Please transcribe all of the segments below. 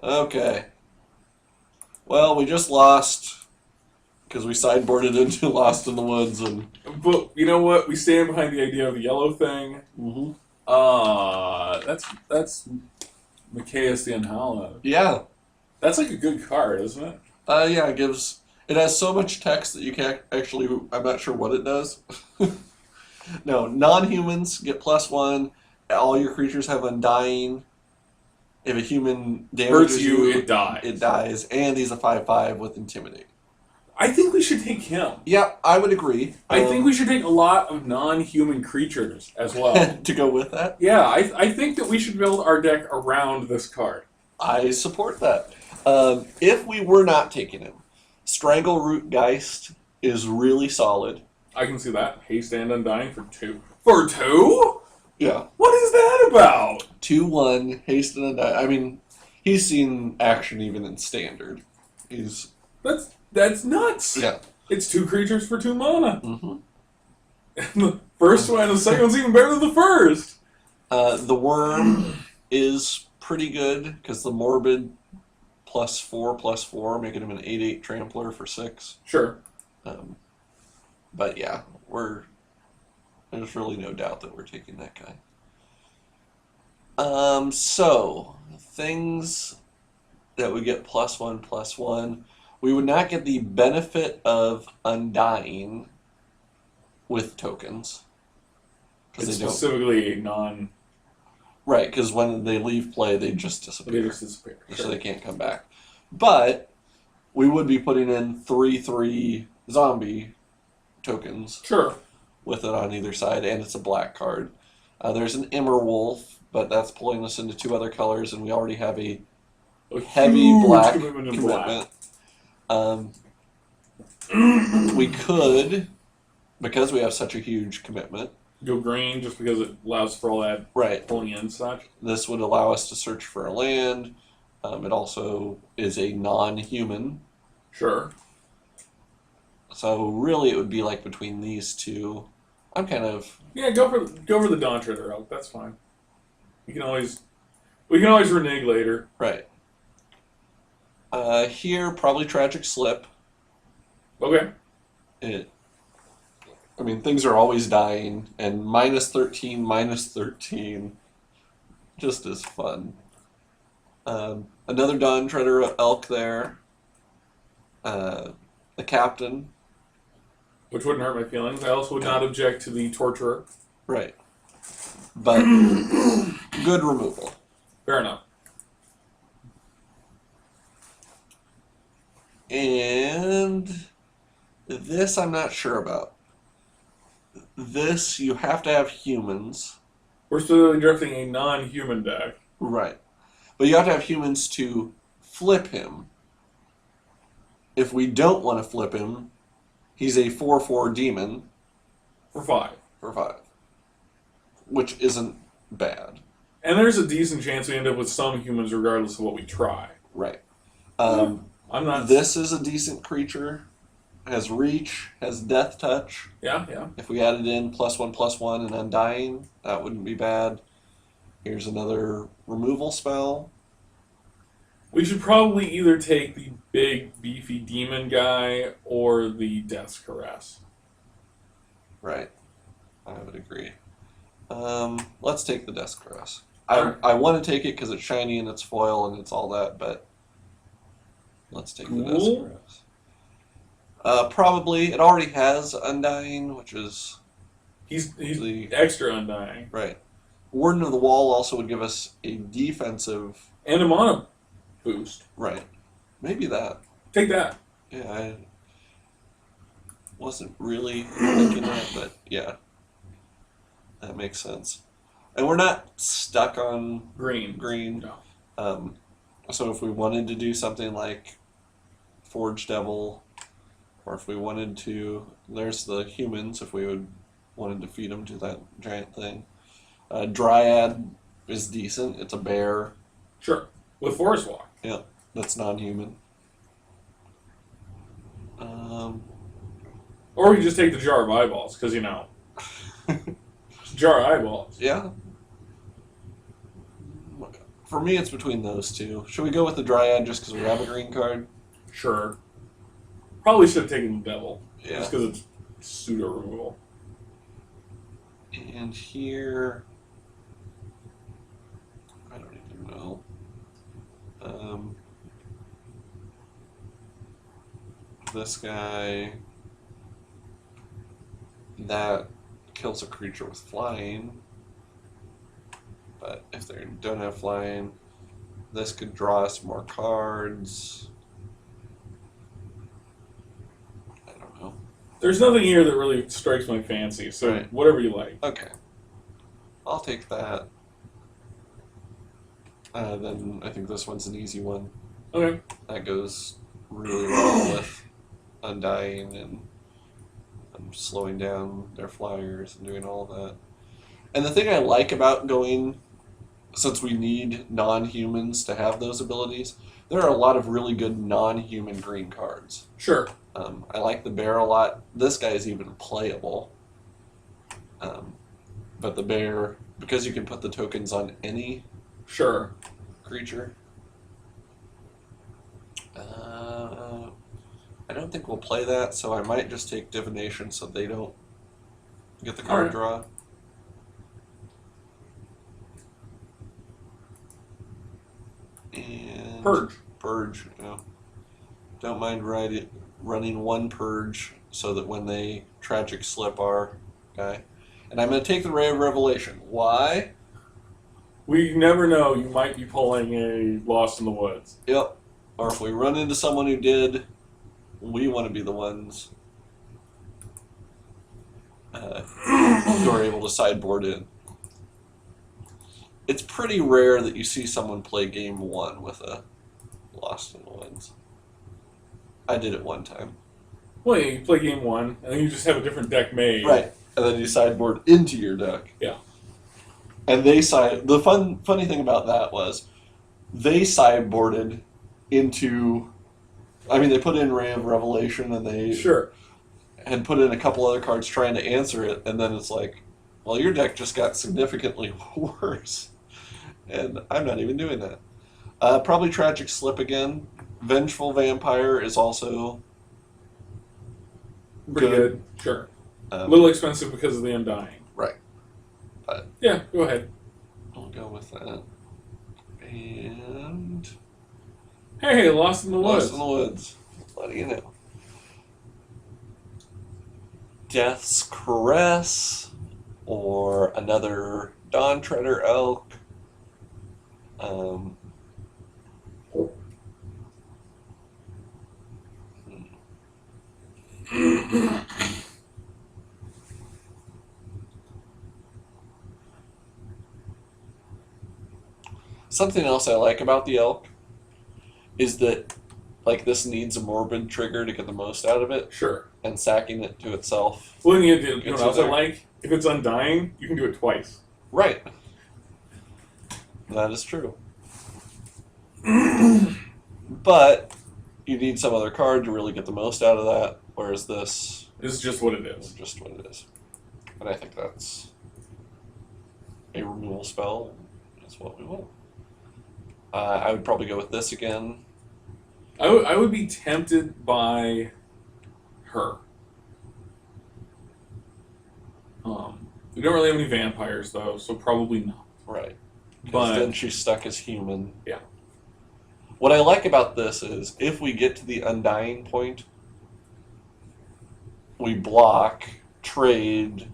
Okay. Well, we just lost because we sideboarded into Lost in the Woods, and But you know what? We stand behind the idea of the yellow thing. mm-hmm. That's Micaeus the Unhallowed. Yeah, That's like a good card, isn't it? yeah, it has so much text that you can't actually. I'm not sure what it does. No, non-humans get +1. All your creatures have Undying. If a human Hurts damages you, you, it dies. it dies, and he's a 5/5 with Intimidate. I think we should take him. Yeah, I would agree. I think we should take a lot of non-human creatures as well. to go with that. Yeah, I think that we should build our deck around this card. I support that. If we were not taking him, Strangleroot Geist is really solid. I can see that. Haste and Undying for 2. For 2? Yeah. What is that about? 2/1, haste and undying. I mean, he's seen action even in standard. He's That's nuts. yeah. It's 2 creatures for 2 mana. Mm-hmm. And the first one and the second one's even better than the first. The worm is pretty good because the morbid +4/+4, making him an 8/8 trampler for 6. Sure. But yeah, there's really no doubt that we're taking that guy. So things that would get +1/+1. We would not get the benefit of Undying with tokens. It's specifically a non... Right, because when they leave play, they just disappear. They just disappear. So Sure. they can't come back. But we would be putting in 3/3 zombie tokens Sure. with it on either side, and it's a black card. There's an Immerwolf, but that's pulling us into 2 other colors, and we already have a heavy huge black commitment in black. We could, because we have such a huge commitment, Go green just because it allows for all that right, pulling in and such. this would allow us to search for a land. It also is a non-human. Sure. So really it would be like between these two. I'm kind of... Yeah, go for the Dawn Treader Elk. That's fine. We can always renege later. Right. Here, probably Tragic Slip. Okay. I mean, things are always dying, and -13, -13 just is fun. Another Dawn Treader Elk there. The Captain. Which wouldn't hurt my feelings. I also would not object to the Torturer. Right. But good removal. Fair enough. And this I'm not sure about. This, you have to have humans. We're still drafting a non-human deck. Right. But you have to have humans to flip him. If we don't want to flip him, he's a 4/4 demon. For 5. For 5. Which isn't bad. And there's a decent chance we end up with some humans regardless of what we try. Right. I'm not... This is a decent creature. Has reach, has death touch. Yeah. If we added in +1/+1 and Undying, that wouldn't be bad. Here's another removal spell. We should probably either take the big, beefy demon guy or the Death's Caress. Right. I would agree. Let's take the Death Caress. Alright. I want to take it because it's shiny and it's foil and it's all that, but let's take the Death Cool. Caress. Probably, it already has Undying, which is... He's the extra Undying. Right. Warden of the Wall also would give us a defensive... And a mana boost. Right. Maybe that. Take that. Yeah, I wasn't really thinking that, but yeah. That makes sense. And we're not stuck on Green. green. No. So if we wanted to do something like Forge Devil, or if we wanted to, there's the humans, if we wanted to feed them to that giant thing. Dryad is decent. It's a bear. Sure. With Forest Walk. Yeah, that's non-human. Or we can just take the Jar of Eyeballs, because, you know. Jar of Eyeballs. Yeah. For me, it's between those two. Should we go with the Dryad just because we have a green card? Sure. Probably should have taken the Devil. Yeah. Just because it's pseudo removal. And here, I don't even know. This guy, that kills a creature with flying. But if they don't have flying, this could draw us more cards. I don't know. There's nothing here that really strikes my fancy, so Right. whatever you like. Okay. I'll take that. Then I think this one's an easy one. Okay. That goes really well with Undying and slowing down their flyers and doing all that. And the thing I like about going, since we need non-humans to have those abilities, there are a lot of really good non-human green cards. Sure. I like the bear a lot. This guy is even playable. But the bear, because you can put the tokens on any Sure. creature, I don't think we'll play that, so I might just take Divination so they don't get the card Alright. draw. And Purge. Purge, you know. Don't mind running one Purge so that when they Tragic Slip our guy. And I'm going to take the Ray of Revelation. Why? We never know. You might be pulling a Lost in the Woods. Yep. Or if we run into someone who did, we want to be the ones who are able to sideboard in. It's pretty rare that you see someone play game one with a Lost in the Woods. I did it one time. Well, yeah, you play game one, and then you just have a different deck made. Right. And then you sideboard into your deck. Yeah. And they the funny thing about that was they sideboarded into, I mean, they put in Ray of Revelation and they Sure. had put in a couple other cards trying to answer it, and then it's like, well, your deck just got significantly worse. And I'm not even doing that. Probably Tragic Slip again. Vengeful Vampire is also Pretty good. Sure. A Um, little expensive because of the Undying. Right. But Yeah, go ahead. I'll go with that. And Hey, Lost in the Woods. Lost in the Woods. What do you know? Death's Caress or another Dawn Treader Elk. Something else I like about the elk is that, like, this needs a morbid trigger to get the most out of it, Sure. and sacking it to itself. Well, then you know It's what else I either- like? If it's Undying, you can do it twice. Right. That is true. But you need some other card to really get the most out of that, whereas this This is just what it is is. just what it is. And I think that's a removal spell. That's what we want. I would probably go with this again. I would be tempted by her. We don't really have any vampires, though, so probably not. Right. Because But then she's stuck as human. Yeah. What I like about this is if we get to the Undying point, we block, trade,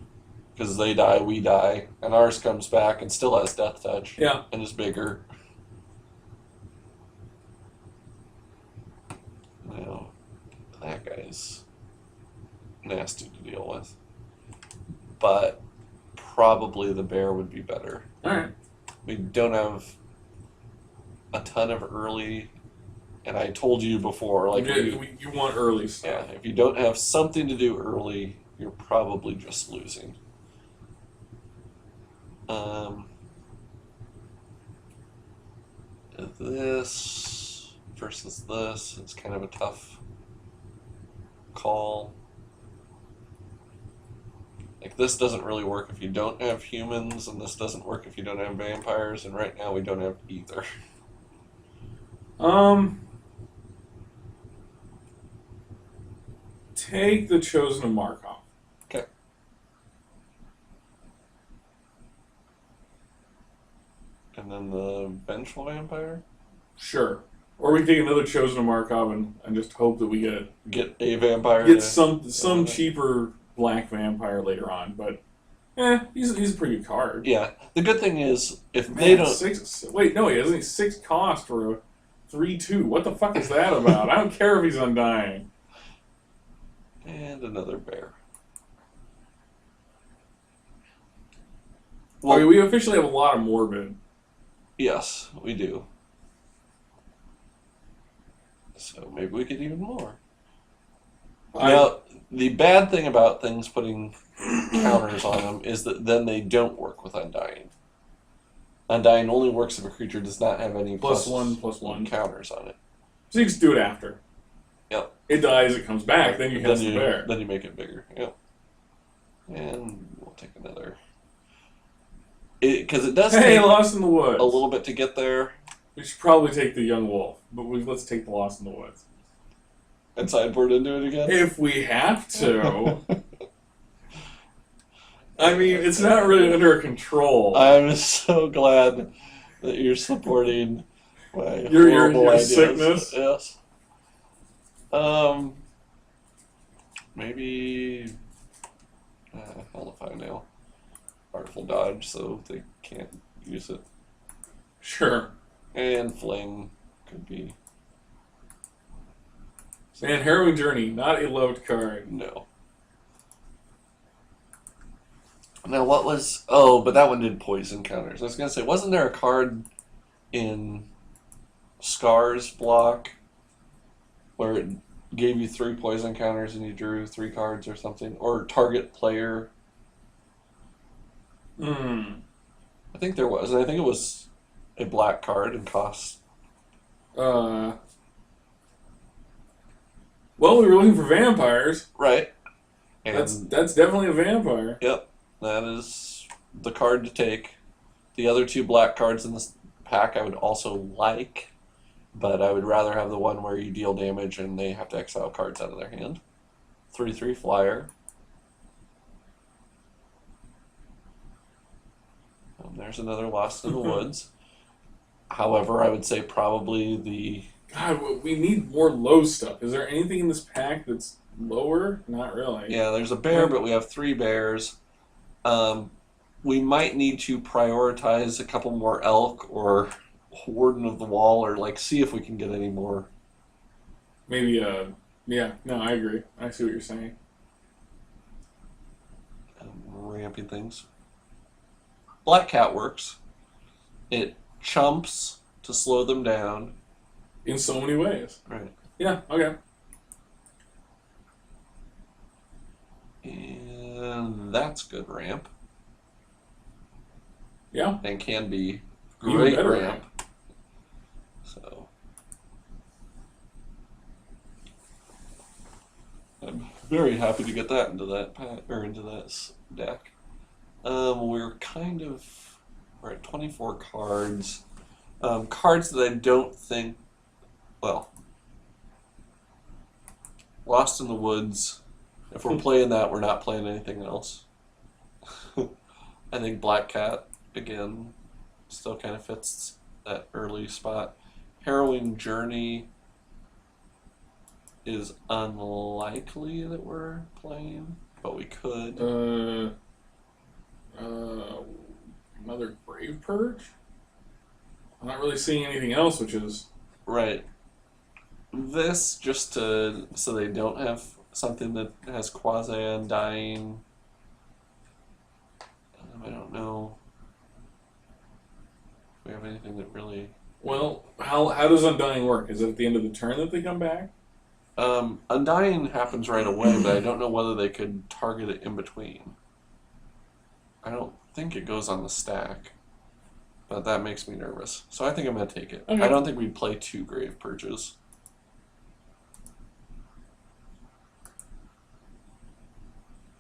because they die, we die, and ours comes back and still has Death Touch. Yeah. And is bigger. Now, that guy's nasty to deal with. But probably the bear would be better. Alright. We don't have a ton of early, and I told you before, like, You want early yeah, stuff. if you don't have something to do early, you're probably just losing. This versus this, it's kind of a tough call. Like, this doesn't really work if you don't have humans, and this doesn't work if you don't have vampires, and right now we don't have either. Take the Chosen of Markov. Okay. And then the Vengeful Vampire? Sure. Or we can take another Chosen of Markov and just hope that we Get a vampire. get some cheaper black vampire later on. But he's a pretty good card. Yeah. The good thing is, if Man, they don't... Wait, no, he hasn't. 6 cost for a 3/2. What the fuck is that about? I don't care if he's Undying. And another bear. Well, we officially have a lot of Morbid. Yes, we do. So maybe we get even more. Now, the bad thing about things putting counters on them is that then they don't work with Undying. Undying only works if a creature does not have any +1/+1 counters on it. So you just do it after. Yep. It dies, it comes back, then you cast the bear. Then you make it bigger. Yep. And we'll take another. Because it does take Lost in the Woods. a little bit to get there. We should probably take the Young Wolf, but let's take the Lost in the Woods. And sideboard into it again? If we have to. I mean, it's not really under control. I'm so glad that you're supporting my your horrible ideas. sickness. Yes. Maybe. Hell if I know. Artful Dodge, so they can't use it. Sure. And Fling could be. And Harrowing Journey, not a loved card. No. Now, what was... Oh, but that one did poison counters. I was going to say, wasn't there a card in Scar's block where it gave you 3 poison counters and you drew 3 cards or something? Or target player? I think there was. And I think it was a black card and cost... Well, we were looking for vampires. Right. And That's definitely a vampire. Yep. That is the card to take. The other 2 black cards in this pack I would also like, but I would rather have the one where you deal damage and they have to exile cards out of their hand. 3/3 flyer. And there's another Lost in the Woods. However, I would say probably the... God, we need more low stuff. Is there anything in this pack that's lower? Not really. Yeah, there's a bear, but we have 3 bears. We might need to prioritize a couple more elk or Warden of the Wall, or like see if we can get any more. Maybe, yeah, no, I agree. I see what you're saying. Ramping things. Black Cat works. It chumps to slow them down. In so many ways. Right. Yeah, okay. And that's good ramp. Yeah. And can be Even great better ramp. So I'm very happy to get that into that into that deck. We're at 24 cards. Cards that I don't think, well, Lost in the Woods. If we're playing that, we're not playing anything else. I think Black Cat, again, still kind of fits that early spot. Harrowing Journey is unlikely that we're playing, but we could. Another Grave Purge? I'm not really seeing anything else, which is... Right. This, so they don't have something that has quasi-undying. I don't know if we have anything that really... Well, how does Undying work? Is it at the end of the turn that they come back? Undying happens right away, but I don't know whether they could target it in between. I don't think it goes on the stack, but that makes me nervous. So I think I'm going to take it. Okay. I don't think we'd play 2 Grave Purges.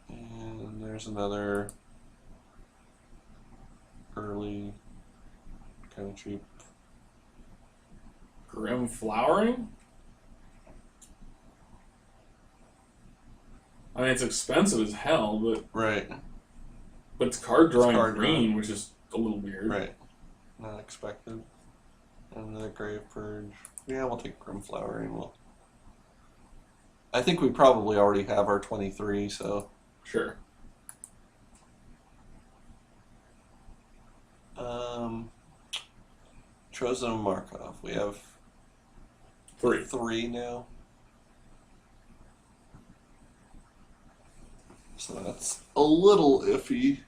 And there's another early kind of cheap. Grim Flowering? I mean, it's expensive as hell, but Right. it's card drawing card green, drawing. which is a little weird. Right. Not expected. And the Grave Purge. Yeah, we'll take Grim Flowering. I think we probably already have our 23, so. Sure. Chosen of Markov. We have 3 now. So that's a little iffy,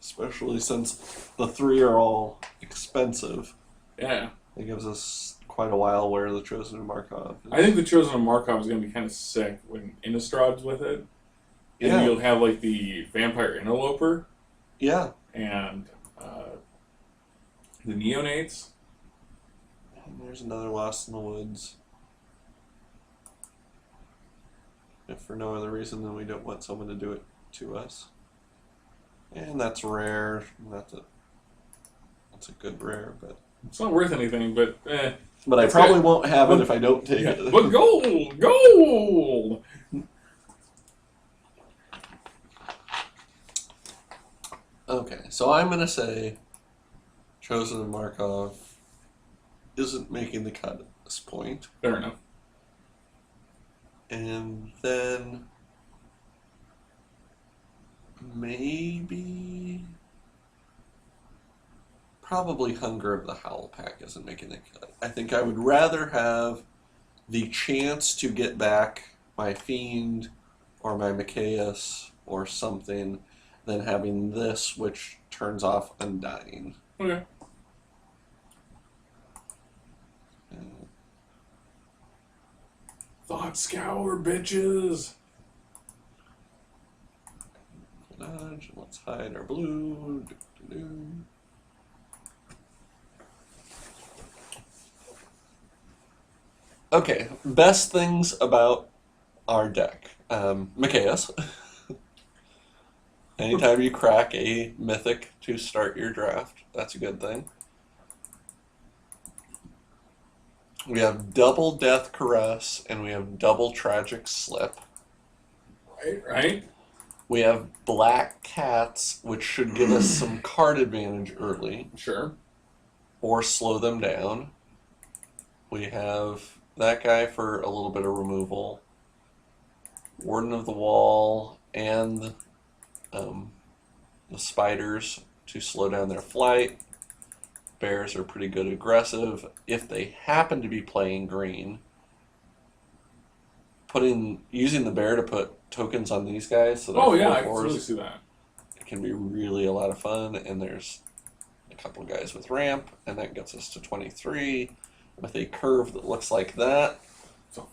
especially since the 3 are all expensive. Yeah. It gives us quite a while where the Chosen of Markov is. I think the Chosen of Markov is going to be kind of sick when Innistrad's with it. And Yeah. you'll have like the Vampire Interloper. Yeah. And the Neonates. And there's another Lost in the Woods. If for no other reason than we don't want someone to do it to us. And that's rare. That's a good rare, but It's not worth anything, but But I probably won't have it if I don't take it. But gold! Gold! Okay, so I'm going to say Chosen of Markov isn't making the cut at this point. Fair enough. And then maybe probably Hunger of the Howl pack isn't making the cut. I think I would rather have the chance to get back my Fiend or my Mikaeus or something than having this, which turns off Undying. Okay. Thought Scour, bitches! Dodge. Let's hide our blue. Do-do-do. Okay, best things about our deck. Mikaeus. Anytime you crack a mythic to start your draft, that's a good thing. We have double Death Caress, and we have double Tragic Slip. Right? We have Black Cats, which should give us some card advantage early, Sure. or slow them down. We have that guy for a little bit of removal. Warden of the Wall, and the Spiders to slow down their flight. Bears are pretty good aggressive. If they happen to be playing green, using the bear to put tokens on these guys, so Oh, yeah, I can 4/4s, really see that. it can be really a lot of fun. And there's a couple guys with ramp, and that gets us to 23 with a curve that looks like that. It's a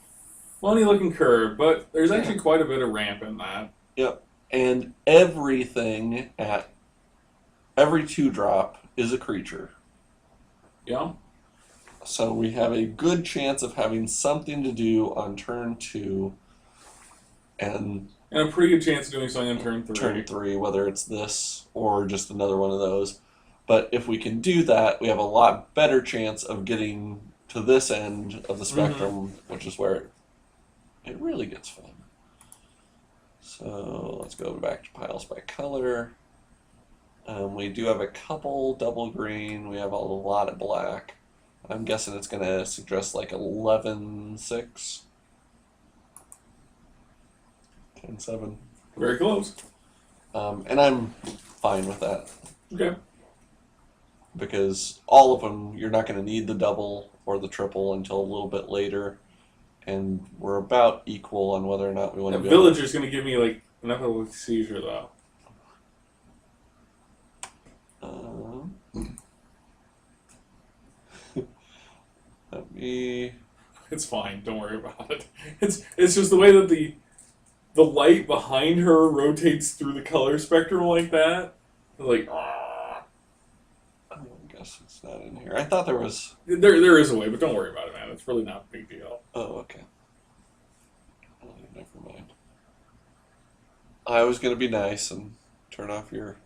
funny looking curve, but there's actually quite a bit of ramp in that. Yep. And everything at every 2-drop is a creature. Yeah? So we have a good chance of having something to do on turn 2 and And a pretty good chance of doing something on turn 3. turn 3, whether it's this or just another one of those. But if we can do that, we have a lot better chance of getting to this end of the spectrum, which is where it really gets fun. So let's go back to piles by color. We do have a couple double green. We have a lot of black. I'm guessing it's going to suggest like 11-6. 10-7. Very close. And I'm fine with that. Okay. Because all of them, you're not going to need the double or the triple until a little bit later. And we're about equal on whether or not we want The to be Villager's going to give me like an epileptic seizure, though. Let me... It's fine. Don't worry about it. It's just the way that the light behind her rotates through the color spectrum like that. Like, I guess it's not in here. I thought there was... there is a way, but don't worry about it, man. It's really not a big deal. Oh, okay. Oh, never mind. I was going to be nice and turn off your.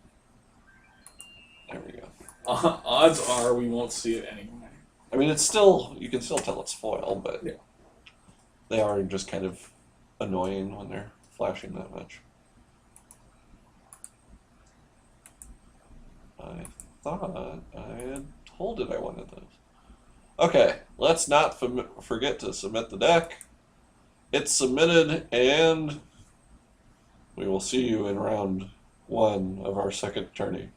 There we go. Odds are we won't see it anyway. I mean, it's still, you can still tell it's foil, but Yeah. they are just kind of annoying when they're flashing that much. I thought I had told it I wanted those. Okay, let's not forget to submit the deck. It's submitted, and we will see you in round 1 of our second tourney.